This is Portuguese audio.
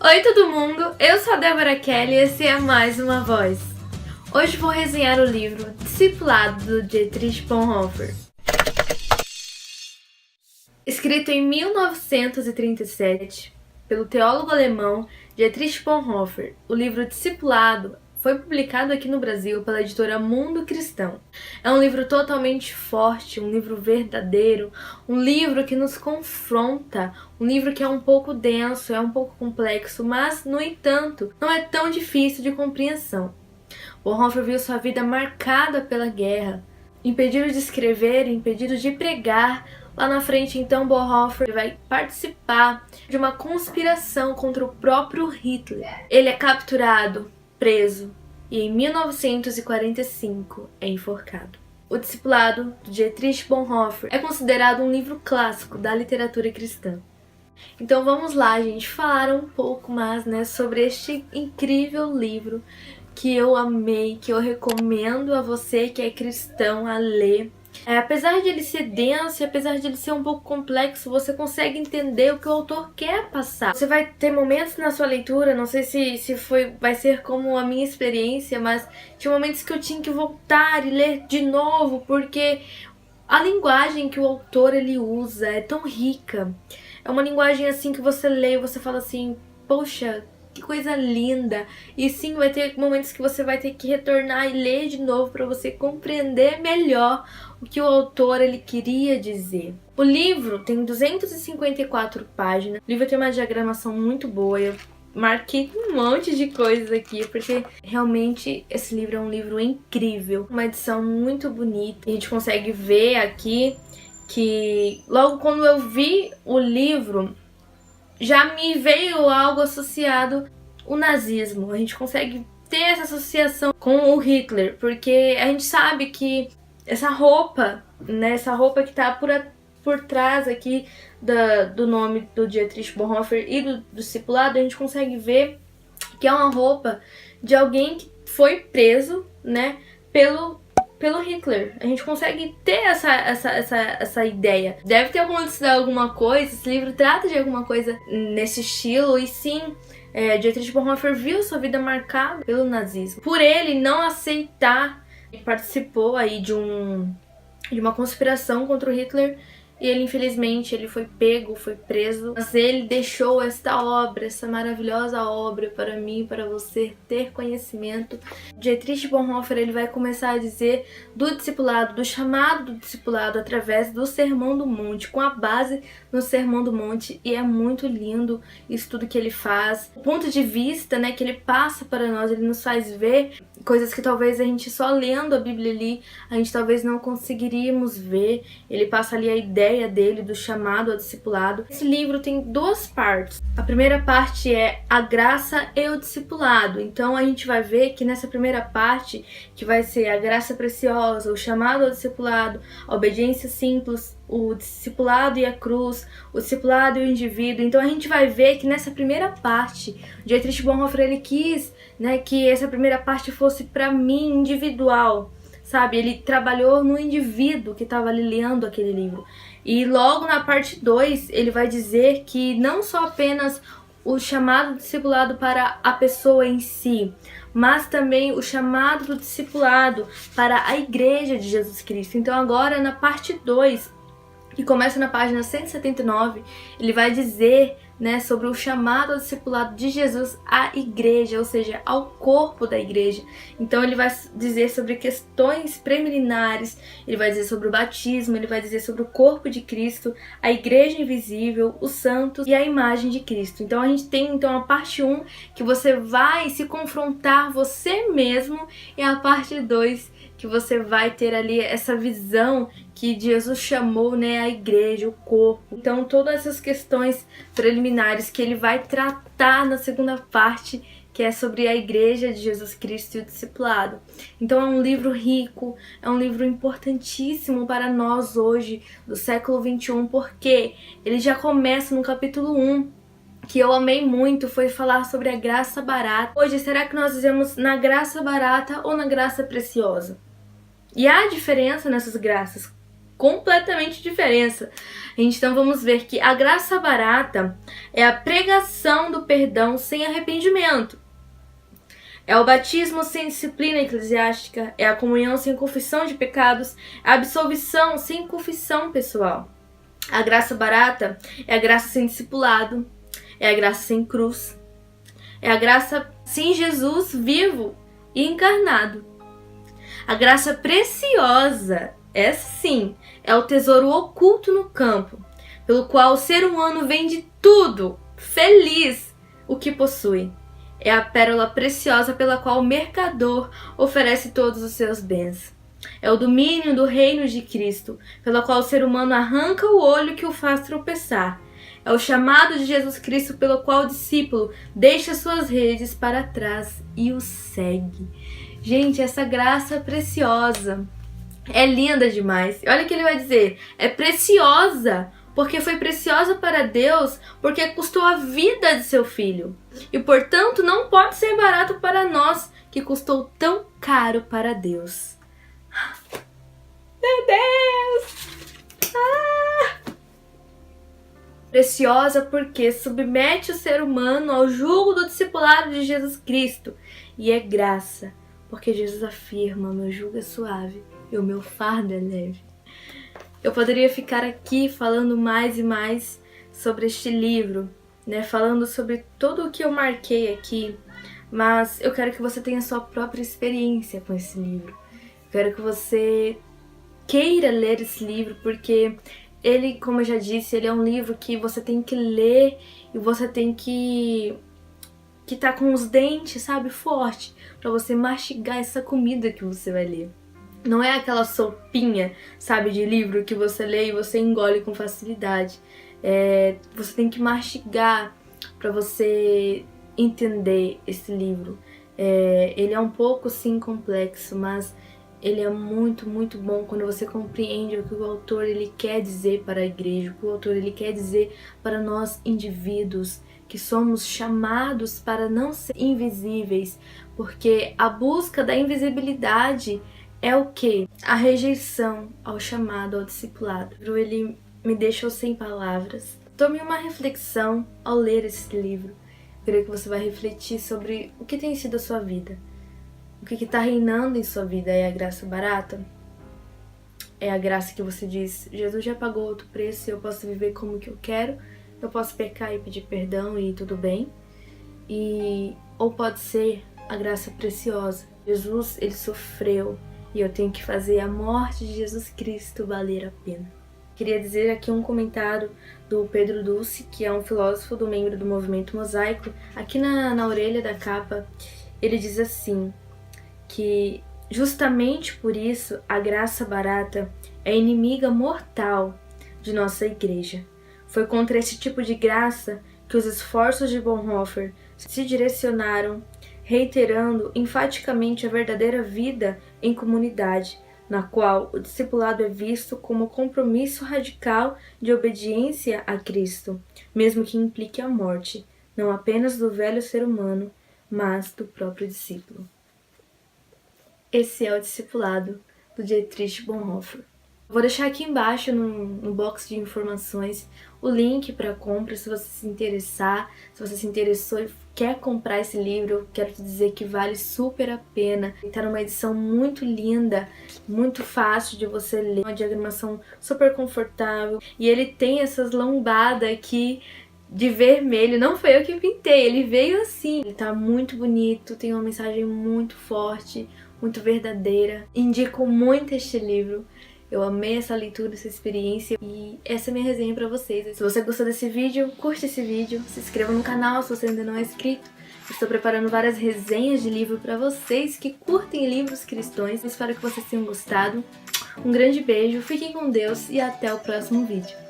Oi todo mundo, eu sou a Débora Kelly e esse é mais uma voz. Hoje vou resenhar o livro Discipulado do Dietrich Bonhoeffer. Escrito em 1937 pelo teólogo alemão Dietrich Bonhoeffer, o livro Discipulado foi publicado aqui no Brasil pela editora Mundo Cristão. É um livro totalmente forte, um livro verdadeiro, um livro que nos confronta, um livro que é um pouco denso, é um pouco complexo, mas, no entanto, não é tão difícil de compreensão. Bonhoeffer viu sua vida marcada pela guerra, impedido de escrever, impedido de pregar. Lá na frente, então, Bonhoeffer vai participar de uma conspiração contra o próprio Hitler. Ele é capturado, preso e em 1945 é enforcado. O Discipulado, de Dietrich Bonhoeffer, é considerado um livro clássico da literatura cristã. Então vamos lá, gente, falar um pouco mais, sobre este incrível livro que eu amei, que eu recomendo a você que é cristão a ler. Apesar de ele ser denso e apesar de ele ser um pouco complexo, você consegue entender o que o autor quer passar. Você vai ter momentos na sua leitura, não sei se vai ser como a minha experiência, mas tinha momentos que eu tinha que voltar e ler de novo, porque a linguagem que o autor ele usa é tão rica. É uma linguagem assim que você lê e você fala assim, poxa, que coisa linda! E sim, vai ter momentos que você vai ter que retornar e ler de novo para você compreender melhor o que o autor ele queria dizer. O livro tem 254 páginas. O livro tem uma diagramação muito boa. Eu marquei um monte de coisas aqui, porque realmente esse livro é um livro incrível. Uma edição muito bonita. A gente consegue ver aqui que logo quando eu vi o livro, já me veio algo associado ao nazismo. A gente consegue ter essa associação com o Hitler, porque a gente sabe que essa roupa, essa roupa que tá por trás aqui do nome do Dietrich Bonhoeffer e do Discipulado, a gente consegue ver que é uma roupa de alguém que foi preso, pelo Hitler. A gente consegue ter essa ideia. Deve ter acontecido alguma coisa, esse livro trata de alguma coisa nesse estilo, e sim, Dietrich Bonhoeffer viu sua vida marcada pelo nazismo. Por ele não aceitar, ele participou aí de uma conspiração contra o Hitler, e ele, infelizmente, ele foi pego, foi preso, mas ele deixou esta obra, essa maravilhosa obra para mim, para você ter conhecimento. Dietrich Bonhoeffer ele vai começar a dizer do discipulado, do chamado do discipulado através do Sermão do Monte, com a base no Sermão do Monte, e é muito lindo isso tudo que ele faz. O ponto de vista, que ele passa para nós, ele nos faz ver coisas que talvez a gente só lendo a Bíblia ali, a gente talvez não conseguiríamos ver. Ele passa ali a ideia dele, do chamado ao discipulado. Esse livro tem duas partes. A primeira parte é a graça e o discipulado. Então a gente vai ver que nessa primeira parte, que vai ser a graça preciosa, o chamado ao discipulado, a obediência simples, o discipulado e a cruz, o discipulado e o indivíduo. Então a gente vai ver que nessa primeira parte, Dietrich Bonhoeffer ele quis, que essa primeira parte fosse para mim individual, sabe? Ele trabalhou no indivíduo que estava ali lendo aquele livro. E logo na parte 2, ele vai dizer que não só apenas o chamado discipulado para a pessoa em si, mas também o chamado do discipulado para a igreja de Jesus Cristo. Então agora na parte 2, que começa na página 179, ele vai dizer sobre o chamado ao discipulado de Jesus à igreja, ou seja, ao corpo da igreja. Então ele vai dizer sobre questões preliminares, ele vai dizer sobre o batismo, ele vai dizer sobre o corpo de Cristo, a igreja invisível, os santos e a imagem de Cristo. Então a gente tem a parte 1, que você vai se confrontar você mesmo, e a parte 2, que você vai ter ali essa visão que Jesus chamou, a igreja, o corpo. Então todas essas questões preliminares que ele vai tratar na segunda parte, que é sobre a igreja de Jesus Cristo e o discipulado. Então é um livro rico, é um livro importantíssimo para nós hoje, do século 21, porque ele já começa no capítulo 1, que eu amei muito, foi falar sobre a graça barata. Hoje, será que nós vivemos na graça barata ou na graça preciosa? E há diferença nessas graças. completamente diferença. Então vamos ver que a graça barata é a pregação do perdão sem arrependimento. É o batismo sem disciplina eclesiástica, é a comunhão sem confissão de pecados, é a absolvição sem confissão pessoal. A graça barata é a graça sem discipulado, é a graça sem cruz, é a graça sem Jesus vivo e encarnado. A graça preciosa, essa sim, é o tesouro oculto no campo, pelo qual o ser humano vende tudo, feliz, o que possui. É a pérola preciosa pela qual o mercador oferece todos os seus bens. É o domínio do reino de Cristo, pela qual o ser humano arranca o olho que o faz tropeçar. É o chamado de Jesus Cristo, pelo qual o discípulo deixa suas redes para trás e o segue. Gente, essa graça preciosa é linda demais. Olha o que ele vai dizer. É preciosa, porque foi preciosa para Deus, porque custou a vida de seu filho. E, portanto, não pode ser barato para nós, que custou tão caro para Deus. Meu Deus! Preciosa porque submete o ser humano ao jugo do discipulado de Jesus Cristo. E é graça, porque Jesus afirma: meu jugo é suave e o meu fardo é leve. Eu poderia ficar aqui falando mais e mais sobre este livro, né? Falando sobre tudo o que eu marquei aqui, mas eu quero que você tenha sua própria experiência com esse livro. Eu quero que você queira ler esse livro, porque ele, como eu já disse, ele é um livro que você tem que ler e você tem que tá com os dentes, sabe, forte, para você mastigar essa comida que você vai ler. Não é aquela sopinha, sabe, de livro que você lê e você engole com facilidade. Você tem que mastigar para você entender esse livro. Ele é um pouco, sim, complexo, mas ele é muito, muito bom quando você compreende o que o autor ele quer dizer para a igreja, o que o autor ele quer dizer para nós indivíduos, que somos chamados para não ser invisíveis, porque a busca da invisibilidade é o quê? A rejeição ao chamado, ao discipulado. Ele me deixou sem palavras. Tome uma reflexão ao ler esse livro. Eu creio que você vai refletir sobre o que tem sido a sua vida. O que está reinando em sua vida? É a graça barata? É a graça que você diz: Jesus já pagou outro preço e eu posso viver como que eu quero, eu posso pecar e pedir perdão e tudo bem? Ou pode ser a graça preciosa. Jesus, ele sofreu e eu tenho que fazer a morte de Jesus Cristo valer a pena. Queria dizer aqui um comentário do Pedro Dulce, que é um filósofo do membro do movimento mosaico. Aqui na orelha da capa, ele diz assim, que justamente por isso a graça barata é inimiga mortal de nossa igreja. Foi contra esse tipo de graça que os esforços de Bonhoeffer se direcionaram, reiterando enfaticamente a verdadeira vida em comunidade, na qual o discipulado é visto como compromisso radical de obediência a Cristo, mesmo que implique a morte, não apenas do velho ser humano, mas do próprio discípulo. Esse é o discipulado do Dietrich Bonhoeffer. Vou deixar aqui embaixo no box de informações o link para compra, se você se interessar. Se você se interessou e quer comprar esse livro, eu quero te dizer que vale super a pena. Está numa edição muito linda, muito fácil de você ler, uma diagramação super confortável. E ele tem essas lombadas aqui de vermelho, não foi eu que pintei, ele veio assim. Ele tá muito bonito, tem uma mensagem muito forte, muito verdadeira. Indico muito este livro. Eu amei essa leitura, essa experiência e essa é a minha resenha pra vocês. Se você gostou desse vídeo, curte esse vídeo, se inscreva no canal se você ainda não é inscrito. Estou preparando várias resenhas de livro pra vocês que curtem livros cristãos. Espero que vocês tenham gostado. Um grande beijo, fiquem com Deus e até o próximo vídeo.